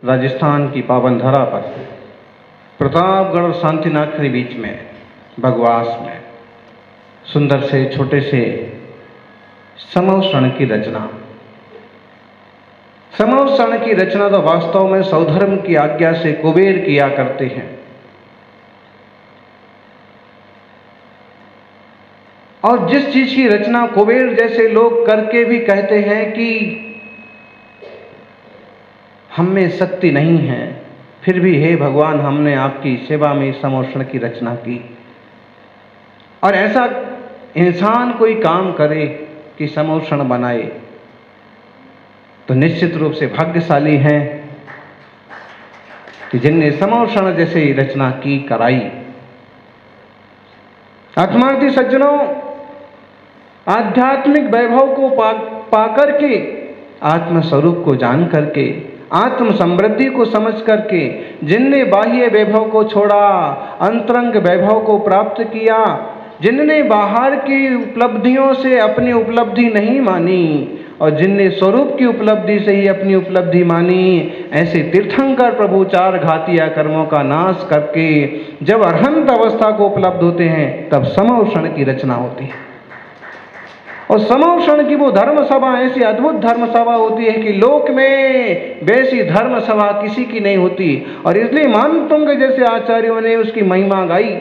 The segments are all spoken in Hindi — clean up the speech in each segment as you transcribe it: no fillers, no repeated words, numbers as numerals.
राजस्थान की पावन धरा पर प्रतापगढ़ और शांतिनाथ के बीच में बगवास में सुंदर से छोटे से समवसरण की रचना। समवसरण की रचना तो वास्तव में सौधर्म की आज्ञा से कुबेर किया करते हैं, और जिस चीज की रचना कुबेर जैसे लोग करके भी कहते हैं कि हम में शक्ति नहीं है, फिर भी हे भगवान हमने आपकी सेवा में समवसरण की रचना की। और ऐसा इंसान कोई काम करे कि समवसरण बनाए तो निश्चित रूप से भाग्यशाली हैं कि जिनने समवसरण जैसे रचना की कराई। आत्मार्थी सज्जनों, आध्यात्मिक वैभव को पाकर के, आत्म स्वरूप को जान करके, आत्म समृद्धि को समझ करके जिनने बाह्य वैभव को छोड़ा, अंतरंग वैभव को प्राप्त किया, जिनने बाहर की उपलब्धियों से अपनी उपलब्धि नहीं मानी और जिनने स्वरूप की उपलब्धि से ही अपनी उपलब्धि मानी, ऐसे तीर्थंकर प्रभु चार घातिया कर्मों का नाश करके जब अरहंत अवस्था को उपलब्ध होते हैं तब समवसरण की रचना होती है। और समवसरण की वो धर्म सभा ऐसी अद्भुत धर्म सभा होती है कि लोक में वैसी धर्म सभा किसी की नहीं होती, और इसलिए मानतुंग जैसे आचार्यों ने उसकी महिमा गाई।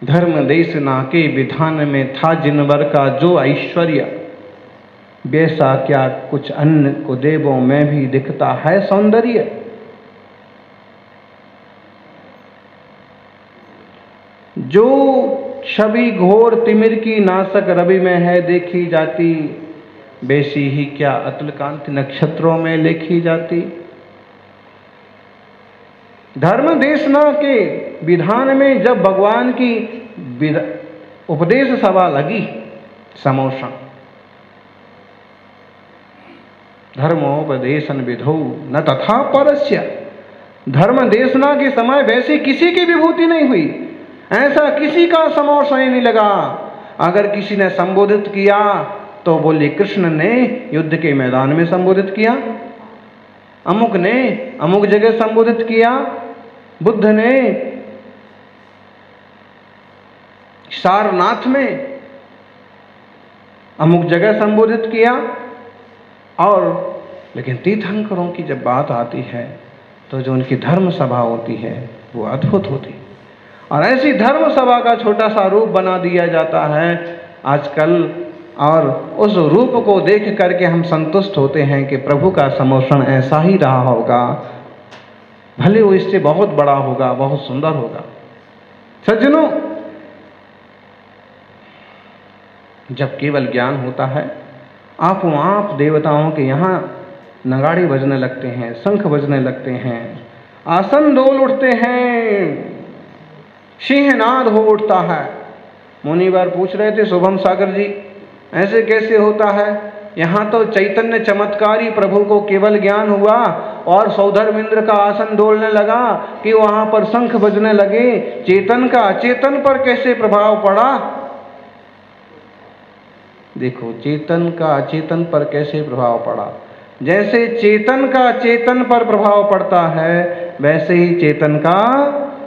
धर्म देश ना के विधान में था जिनवर का जो ऐश्वर्य, वैसा क्या कुछ अन्य को देवों में भी दिखता है सौंदर्य। जो छवि घोर तिमिर की नासक रवि में है देखी जाती, वैसी ही क्या अतुल कांति नक्षत्रों में लिखी जाती। धर्म देशना के विधान में जब भगवान की उपदेश सभा लगी, समवसरण धर्मोपदेशन विधौ न तथा परस्य, धर्म देशना के समय वैसी किसी की विभूति नहीं हुई, ऐसा किसी का समवसरण नहीं लगा। अगर किसी ने संबोधित किया तो बोले कृष्ण ने युद्ध के मैदान में संबोधित किया, अमुक ने अमुक जगह संबोधित किया, बुद्ध ने सारनाथ में अमुक जगह संबोधित किया। और लेकिन तीर्थंकरों की जब बात आती है तो जो उनकी धर्म सभा होती है वो अद्भुत होती है, और ऐसी धर्म सभा का छोटा सा रूप बना दिया जाता है आजकल, और उस रूप को देख करके हम संतुष्ट होते हैं कि प्रभु का समवसरण ऐसा ही रहा होगा, भले वो इससे बहुत बड़ा होगा, बहुत सुंदर होगा। सज्जनों, जब केवल ज्ञान होता है, आप देवताओं के यहाँ नगाड़े बजने लगते हैं, शंख बजने लगते हैं, आसन डोल उठते हैं, सिंहनाद हो उठता है। मुनिवर पूछ रहे थे शुभम सागर जी, ऐसे कैसे होता है? यहाँ तो चैतन्य चमत्कारी प्रभु को केवल ज्ञान हुआ और सौधर्मेंद्र का आसन डोलने लगा कि वहाँ पर शंख बजने लगे, चेतन का अचेतन पर कैसे प्रभाव पड़ा? देखो, चेतन का अचेतन पर कैसे प्रभाव पड़ा। जैसे चेतन का चेतन पर प्रभाव पड़ता है, वैसे ही चेतन का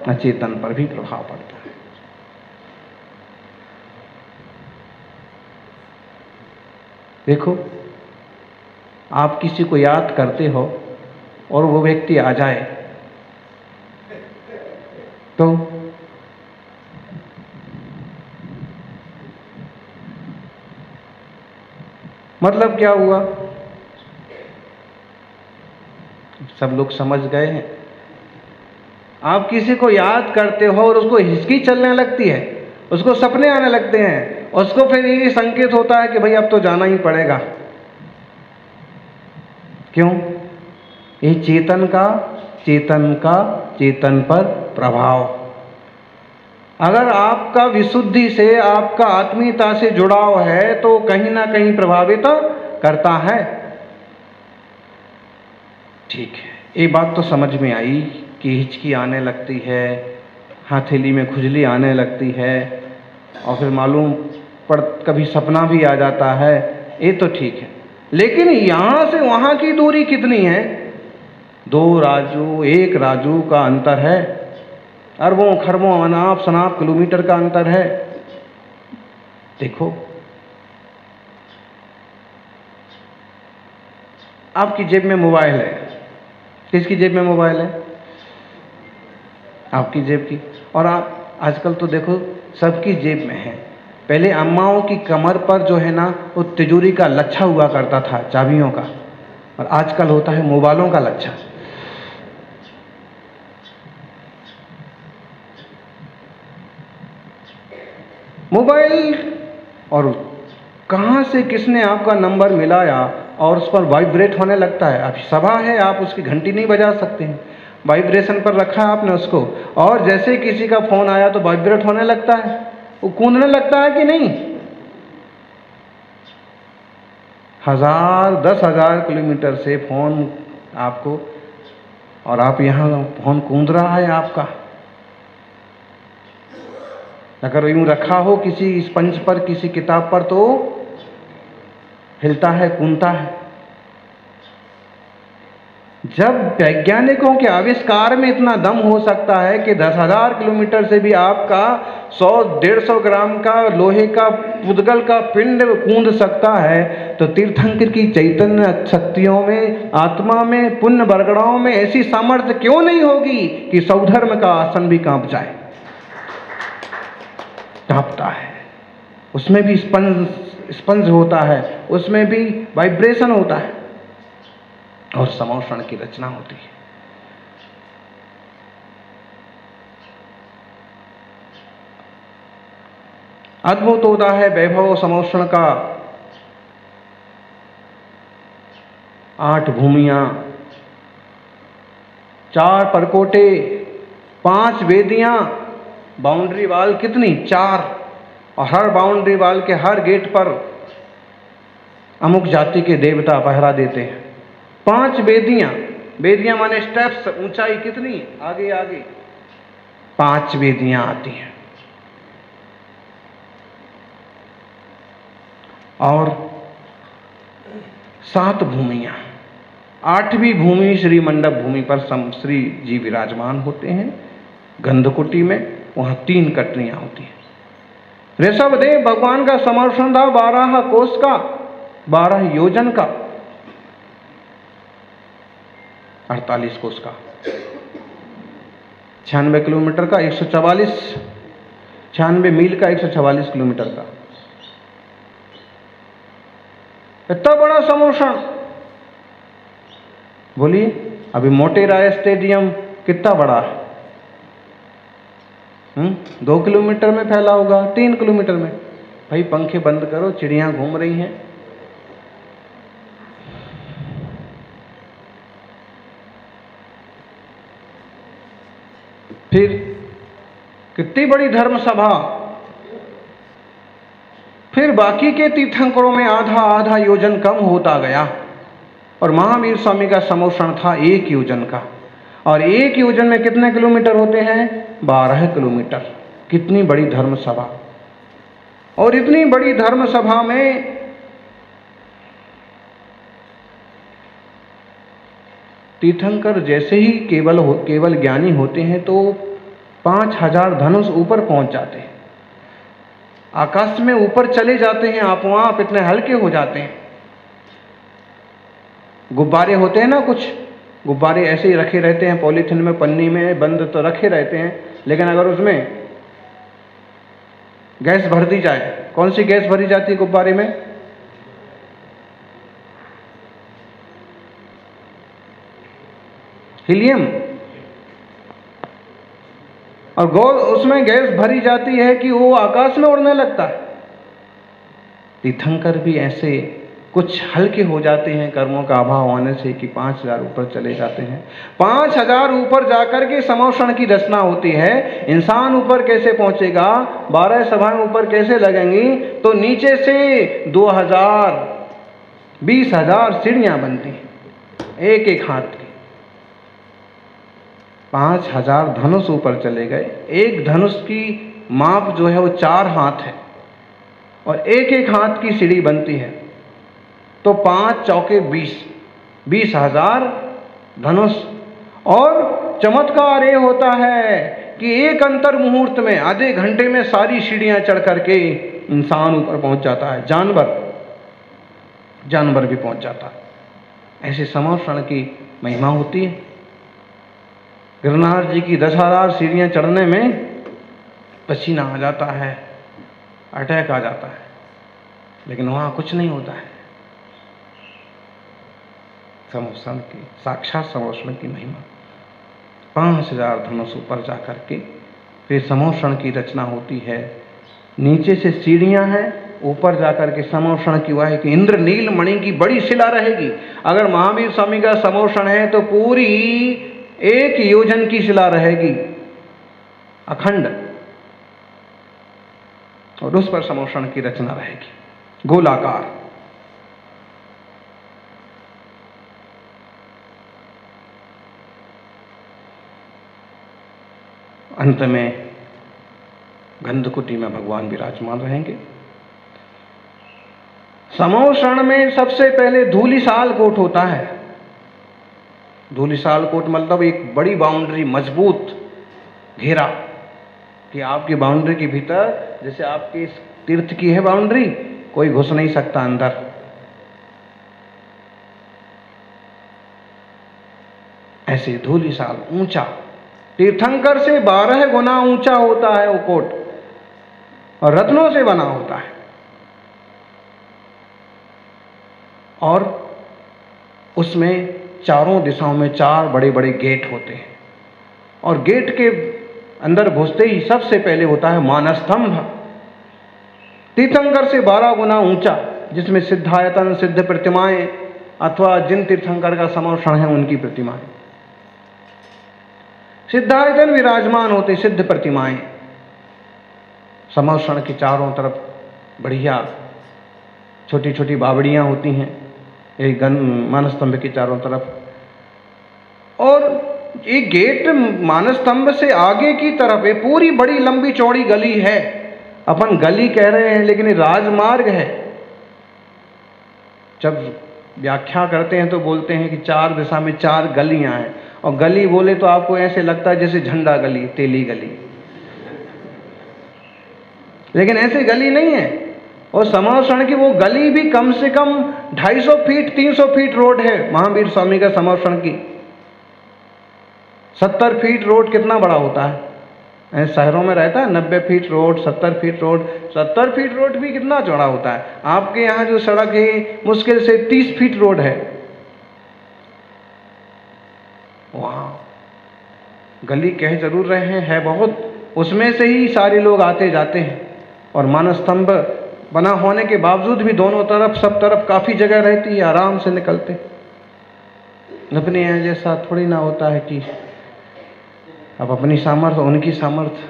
अचेतन पर भी प्रभाव पड़ता है। देखो, आप किसी को याद करते हो और वो व्यक्ति आ जाए तो मतलब क्या हुआ? सब लोग समझ गए हैं। आप किसी को याद करते हो और उसको हिचकी चलने लगती है, उसको सपने आने लगते हैं, उसको फिर ये संकेत होता है कि भाई अब तो जाना ही पड़ेगा। क्यों? ये चेतन का चेतन पर प्रभाव। अगर आपका विशुद्धि से, आपका आत्मीयता से जुड़ाव है तो कहीं ना कहीं प्रभावित करता है। ठीक है, ये बात तो समझ में आई कि हिचकी आने लगती है, हथेली में खुजली आने लगती है, और फिर मालूम पड़ कभी सपना भी आ जाता है, ये तो ठीक है। लेकिन यहां से वहां की दूरी कितनी है? 1 राजू का अंतर है, अरबों खरबों अनाप शनाप किलोमीटर का अंतर है। देखो, आपकी जेब में मोबाइल है। किसकी जेब में मोबाइल है? आपकी जेब की। और आप आजकल तो देखो सबकी जेब में है। पहले अम्माओं की कमर पर जो है ना वो तिजोरी का लच्छा हुआ करता था, चाबियों का, और आजकल होता है मोबाइलों का लच्छा। मोबाइल, और कहां से किसने आपका नंबर मिलाया और उस पर वाइब्रेट होने लगता है। अब सभा है, आप उसकी घंटी नहीं बजा सकते हैं, वाइब्रेशन पर रखा है आपने उसको, और जैसे किसी का फोन आया तो वाइब्रेट होने लगता है, वो कूदने लगता है कि नहीं। 10,000 किलोमीटर से फोन आपको, और आप यहां फोन कूद रहा है आपका। अगर यूं रखा हो किसी स्पंज पर, किसी किताब पर, तो हिलता है, कूदता है। जब वैज्ञानिकों के आविष्कार में इतना दम हो सकता है कि 10,000 किलोमीटर से भी आपका 100-150 ग्राम का लोहे का पुद्गल का पिंड कूद सकता है, तो तीर्थंकर की चैतन्य शक्तियों में, आत्मा में, पुण्य बरगड़ाओं में ऐसी सामर्थ्य क्यों नहीं होगी कि सौधर्म का आसन भी कांप जाए। कांपता है, उसमें भी स्पंज होता है, उसमें भी वाइब्रेशन होता है, और समोषण की रचना होती है। अद्भुत होता है वैभव समोषण का। 8 भूमियां, 4 परकोटे, 5 वेदियां, बाउंड्री वाल कितनी? 4, और हर बाउंड्री वाल के हर गेट पर अमुक जाति के देवता पहरा देते हैं। 5 वेदियां, वेदियां माने स्टेप्स, ऊंचाई कितनी? आगे आगे 5 वेदियां आती हैं। और 7 भूमियां, 8वीं भूमि श्री मंडप भूमि पर श्री जी विराजमान होते हैं गंधकुटी में, वहां 3 कटनियां होती हैं। ऋषभदेव भगवान का समर्षण था 12 कोस का, 12 योजन का, 48 कोस का, 96 किलोमीटर का, 96 मील का, 144 किलोमीटर का। इतना बड़ा समोषण। बोलिए, अभी मोटेरा स्टेडियम कितना बड़ा है? 2 किलोमीटर में फैला होगा, 3 किलोमीटर में। भाई पंखे बंद करो, चिड़ियां घूम रही हैं। फिर कितनी बड़ी धर्म सभा। फिर बाकी के तीर्थंकरों में आधा आधा योजन कम होता गया, और महावीर स्वामी का समोषण था 1 योजन का। और 1 योजन में कितने किलोमीटर होते हैं? 12 किलोमीटर। कितनी बड़ी धर्म सभा। और इतनी बड़ी धर्म सभा में तीर्थंकर जैसे ही केवल ज्ञानी होते हैं तो 5,000 धनुष ऊपर पहुंच जाते हैं, आकाश में ऊपर चले जाते हैं, आपो आप इतने हल्के हो जाते हैं। गुब्बारे होते हैं ना, कुछ गुब्बारे ऐसे ही रखे रहते हैं पॉलीथिन में, पन्नी में बंद तो रखे रहते हैं, लेकिन अगर उसमें गैस भर दी जाए, कौन सी गैस भरी जाती है गुब्बारे में? हीलियम। और उसमें गैस भरी जाती है कि वो आकाश में उड़ने लगता है। तीर्थंकर भी ऐसे कुछ हल्के हो जाते हैं कर्मों का अभाव होने से कि 5,000 ऊपर चले जाते हैं। 5,000 ऊपर जाकर के समोषण की रचना होती है। इंसान ऊपर कैसे पहुंचेगा? 12 सभाएं ऊपर कैसे लगेंगी? तो नीचे से 2,000, 20,000 सीढ़ियां बनती हैं, एक एक हाथ की। 5,000 धनुष ऊपर चले गए। एक धनुष की माप जो है वो 4 हाथ है, और एक एक हाथ की सीढ़ी बनती है। तो 5 चौके 20, 20,000 धनुष। और चमत्कार ये होता है कि एक अंतर मुहूर्त में, आधे घंटे में सारी सीढ़ियां चढ़ करके इंसान ऊपर पहुंच जाता है, जानवर भी पहुंच जाता है। ऐसे समोषण की महिमा होती है। गिरनार जी की 10,000 सीढ़ियां चढ़ने में पसीना आ जाता है, अटैक आ जाता है, लेकिन वहां कुछ नहीं होता है। समोषण की, साक्षात समोषण की महिमा। 5,000 धनुष ऊपर जा करके फिर समोषण की रचना होती है। नीचे से सीढ़ियां हैं, ऊपर जाकर के समोषण की हुआ है कि इंद्रनील मणि की बड़ी शिला रहेगी। अगर महावीर स्वामी का समोषण है तो पूरी 1 योजन की शिला रहेगी, अखंड, और उस पर समोषण की रचना रहेगी, गोलाकार। अंत में गंधकुटी में भगवान विराजमान रहेंगे। समोषण में सबसे पहले धूलिसाल कोट होता है। धूलिसाल कोट मतलब एक बड़ी बाउंड्री, मजबूत घेरा, कि आपकी बाउंड्री के भीतर, जैसे आपके इस तीर्थ की है बाउंड्री, कोई घुस नहीं सकता अंदर। ऐसे धूलिसाल ऊंचा, तीर्थंकर से 12 गुना ऊंचा होता है वो कोट, और रत्नों से बना होता है। और उसमें चारों दिशाओं में 4 बड़े बड़े गेट होते हैं, और गेट के अंदर घुसते ही सबसे पहले होता है मानस्तंभ, तीर्थंकर से 12 गुना ऊंचा, जिसमें सिद्धायतन, सिद्ध प्रतिमाएं, अथवा जिन तीर्थंकर का समोषण है उनकी प्रतिमाएं। सिद्धायतन विराजमान होते, सिद्ध प्रतिमाएं। समोषण की चारों तरफ बढ़िया छोटी छोटी बावड़ियां होती हैं एक मानस्तंभ के चारों तरफ। और एक गेट मानस्तंभ से आगे की तरफ एक पूरी बड़ी लंबी चौड़ी गली है। अपन गली कह रहे हैं, लेकिन ये राजमार्ग है। जब व्याख्या करते हैं तो बोलते हैं कि 4 दिशा में 4 गलियां हैं, और गली बोले तो आपको ऐसे लगता है जैसे झंडा गली, तेली गली, लेकिन ऐसी गली नहीं है। और समोषण की वो गली भी कम से कम 250 फीट 300 फीट रोड है महावीर स्वामी का समोषण की। 70 फीट रोड कितना बड़ा होता है? शहरों में रहता है 90 feet road, 70 feet road. 70 feet road भी कितना चौड़ा होता है? आपके यहाँ जो सड़क है मुश्किल से 30 फीट रोड है। वहां गली कह जरूर रहे हैं, है बहुत, उसमें से ही सारे लोग आते जाते हैं। और मानस्तंभ बना होने के बावजूद भी दोनों तरफ, सब तरफ काफी जगह रहती है, आराम से निकलते। अपने यहाँ जैसा थोड़ी ना होता है कि अब अपनी सामर्थ्य उनकी सामर्थ्य।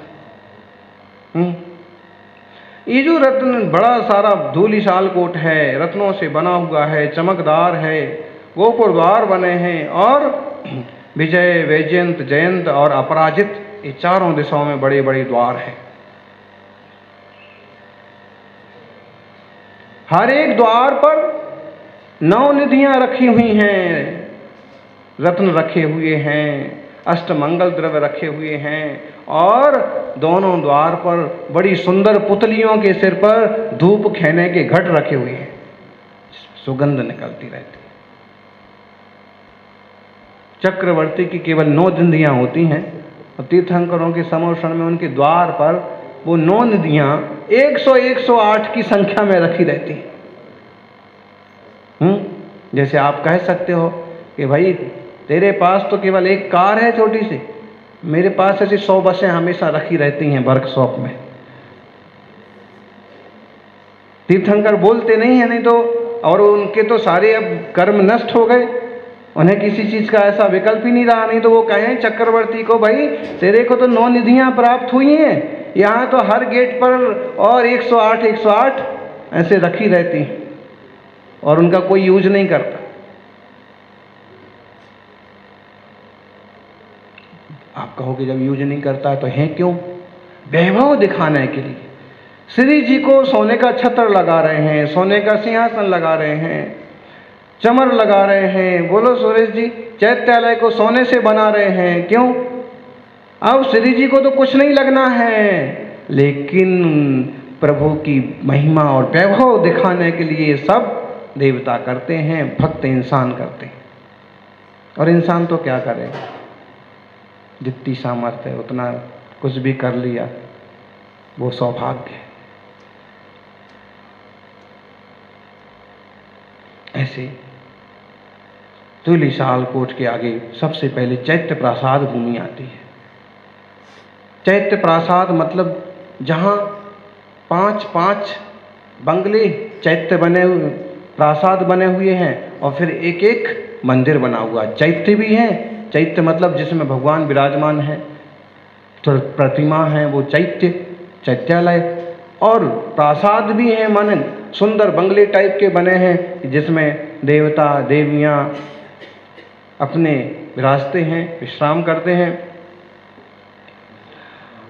ये जो रत्न बड़ा सारा धूलिसाल कोट है, रत्नों से बना हुआ है, चमकदार है, गोपुर द्वार बने हैं, और विजय, वैजयंत, जयंत और अपराजित, ये चारों दिशाओं में बड़े बड़े द्वार हैं। हर एक द्वार पर 9 निधियां रखी हुई हैं, रत्न रखे हुए हैं, अष्टमंगल द्रव्य रखे हुए हैं, और दोनों द्वार पर बड़ी सुंदर पुतलियों के सिर पर धूप खेने के घट रखे हुए हैं, सुगंध निकलती रहती है। चक्रवर्ती की केवल 9 निधियां होती हैं, और तीर्थंकरों के समोषण में उनके द्वार पर वो 9 निधियां 100-108 की संख्या में रखी रहती हैं। जैसे आप कह सकते हो कि भाई तेरे पास तो केवल एक कार है छोटी सी, मेरे पास ऐसी 100 बसें हमेशा रखी रहती हैं वर्कशॉप में। तीर्थंकर बोलते नहीं है, नहीं तो, और उनके तो सारे अब कर्म नष्ट हो गए, उन्हें किसी चीज का ऐसा विकल्प ही नहीं रहा। नहीं तो वो कहें चक्रवर्ती को, भाई तेरे को तो 9 निधियां प्राप्त हुई हैं, यहाँ तो हर गेट पर और 108 ऐसे रखी रहती हैं, और उनका कोई यूज नहीं करता। आप कहोगे जब यूज नहीं करता है तो है क्यों? वैभव दिखाने के लिए। श्री जी को सोने का छत्र लगा रहे हैं, सोने का सिंहासन लगा रहे हैं, चमर लगा रहे हैं। बोलो सुरेश जी, चैत्यालय को सोने से बना रहे हैं, क्यों? अब श्री जी को तो कुछ नहीं लगना है, लेकिन प्रभु की महिमा और वैभव दिखाने के लिए सब देवता करते हैं, भक्त इंसान करते हैं। और इंसान तो क्या करे, जितनी सामर्थ्य है उतना कुछ भी कर लिया, वो सौभाग्य है। ऐसे तुलिशाल कोट के आगे सबसे पहले चैत्य प्रासाद भूमि आती है। चैत्य प्रासाद मतलब जहाँ 5-5 बंगले चैत्य बने हुए, प्रासाद बने हुए हैं, और फिर एक एक मंदिर बना हुआ। चैत्य भी है, चैत्य मतलब जिसमें भगवान विराजमान है, तो प्रतिमा है वो चैत्य, चैत्यालय। और प्रासाद भी है, माने सुंदर बंगले टाइप के बने हैं, जिसमें देवता देवियाँ अपने विराजते हैं, विश्राम करते हैं।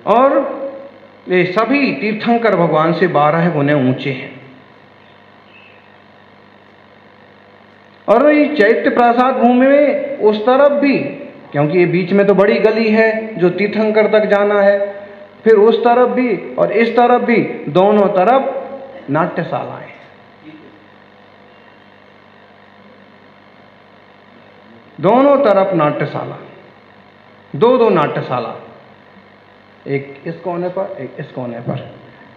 और ये सभी तीर्थंकर भगवान से 12 गुने ऊंचे हैं। और ये चैत्य प्रासाद भूमि में उस तरफ भी, क्योंकि ये बीच में तो बड़ी गली है जो तीर्थंकर तक जाना है, फिर उस तरफ भी और इस तरफ भी, दोनों तरफ नाट्यशालाएं। दोनों तरफ नाट्यशाला, दो नाट्यशाला, एक इस कोने पर एक इस कोने पर।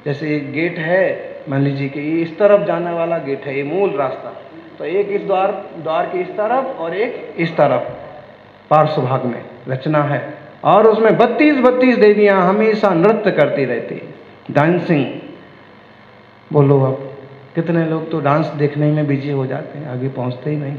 जैसे एक गेट है, मान लीजिए कि ये इस तरफ जाने वाला गेट है, ये मूल रास्ता, तो एक इस द्वार के इस तरफ और एक इस तरफ पार्श्व भाग में रचना है। और उसमें 32 देवियां हमेशा नृत्य करती रहती, डांसिंग। बोलो अब कितने लोग तो डांस देखने में बिजी हो जाते हैं, आगे पहुंचते ही नहीं।